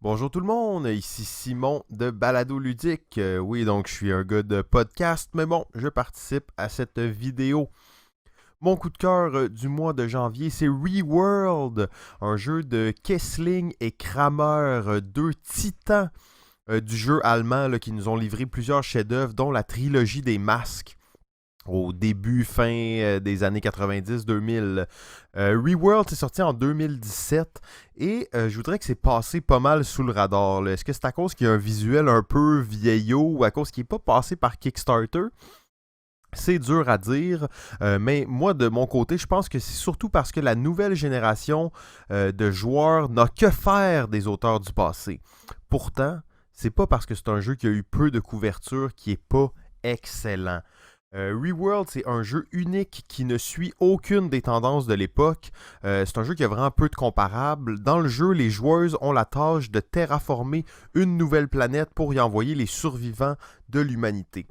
Bonjour tout le monde, ici Simon de Balado Ludique. Oui, donc je suis un gars de podcast, mais bon, je participe à cette vidéo. Mon coup de cœur du mois de janvier, c'est ReWorld, un jeu de Kessling et Kramer, deux titans du jeu allemand là, qui nous ont livré plusieurs chefs-d'œuvre, dont la trilogie des masques au début, fin des années 90-2000. ReWorld, c'est sorti en 2017 et je voudrais que c'est passé pas mal sous le radar, là. Est-ce que c'est à cause qu'il y a un visuel un peu vieillot ou à cause qu'il n'est pas passé par Kickstarter? C'est dur à dire, mais moi de mon côté, je pense que c'est surtout parce que la nouvelle génération de joueurs n'a que faire des auteurs du passé. Pourtant, c'est pas parce que c'est un jeu qui a eu peu de couverture qui est pas excellent. ReWorld, c'est un jeu unique qui ne suit aucune des tendances de l'époque. C'est un jeu qui a vraiment peu de comparables. Dans le jeu, les joueuses ont la tâche de terraformer une nouvelle planète pour y envoyer les survivants de l'humanité.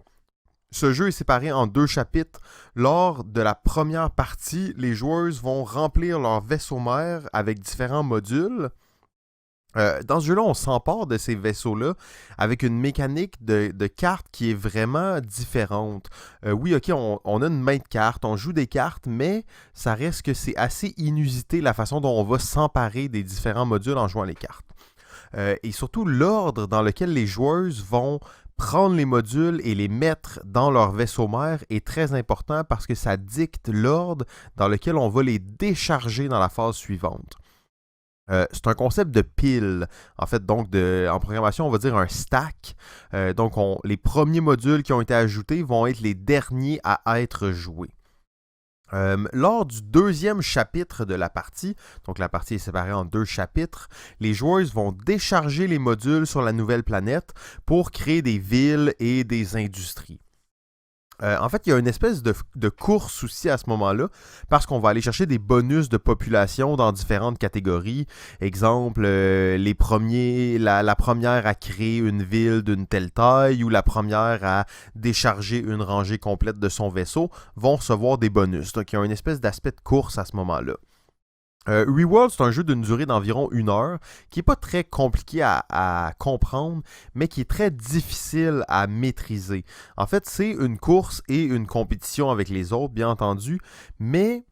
Ce jeu est séparé en deux chapitres. Lors de la première partie, les joueuses vont remplir leur vaisseau mère avec différents modules. Dans ce jeu-là, on s'empare de ces vaisseaux-là avec une mécanique de cartes qui est vraiment différente. Oui, ok, on a une main de cartes, on joue des cartes, mais ça reste que c'est assez inusité la façon dont on va s'emparer des différents modules en jouant les cartes. Et surtout, l'ordre dans lequel les joueuses vont prendre les modules et les mettre dans leur vaisseau mère est très important parce que ça dicte l'ordre dans lequel on va les décharger dans la phase suivante. C'est un concept de pile. En fait, donc, en programmation, on va dire un stack. Donc, les premiers modules qui ont été ajoutés vont être les derniers à être joués. Lors du deuxième chapitre de la partie, donc la partie est séparée en deux chapitres, les joueuses vont décharger les modules sur la nouvelle planète pour créer des villes et des industries. En fait, il y a une espèce de course aussi à ce moment-là, parce qu'on va aller chercher des bonus de population dans différentes catégories. Exemple, la première à créer une ville d'une telle taille ou la première à décharger une rangée complète de son vaisseau vont recevoir des bonus. Donc, il y a une espèce d'aspect de course à ce moment-là. ReWorld, c'est un jeu d'une durée d'environ 1 heure, qui n'est pas très compliqué à comprendre, mais qui est très difficile à maîtriser. En fait, c'est une course et une compétition avec les autres, bien entendu, mais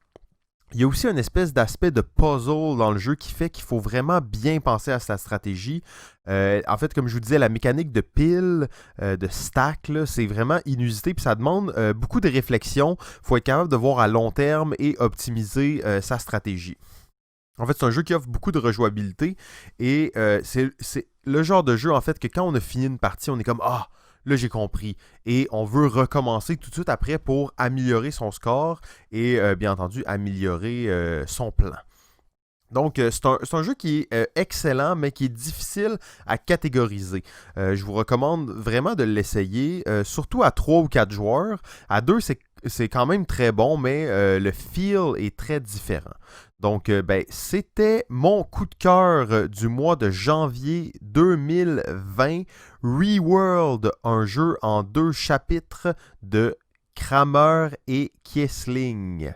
il y a aussi une espèce d'aspect de puzzle dans le jeu qui fait qu'il faut vraiment bien penser à sa stratégie. En fait, comme je vous disais, la mécanique de pile, de stack, là, c'est vraiment inusité, puis ça demande beaucoup de réflexion. Il faut être capable de voir à long terme et optimiser sa stratégie. En fait, c'est un jeu qui offre beaucoup de rejouabilité et c'est le genre de jeu, en fait, que quand on a fini une partie, on est comme « Ah, là, j'ai compris ». Et on veut recommencer tout de suite après pour améliorer son score et, bien entendu, améliorer son plan. Donc, c'est un jeu qui est excellent, mais qui est difficile à catégoriser. Je vous recommande vraiment de l'essayer, surtout à 3 ou 4 joueurs. À 2, c'est quand même très bon, mais le feel est très différent. Donc, c'était mon coup de cœur du mois de janvier 2020. ReWorld, un jeu en 2 chapitres de Kramer et Kessling.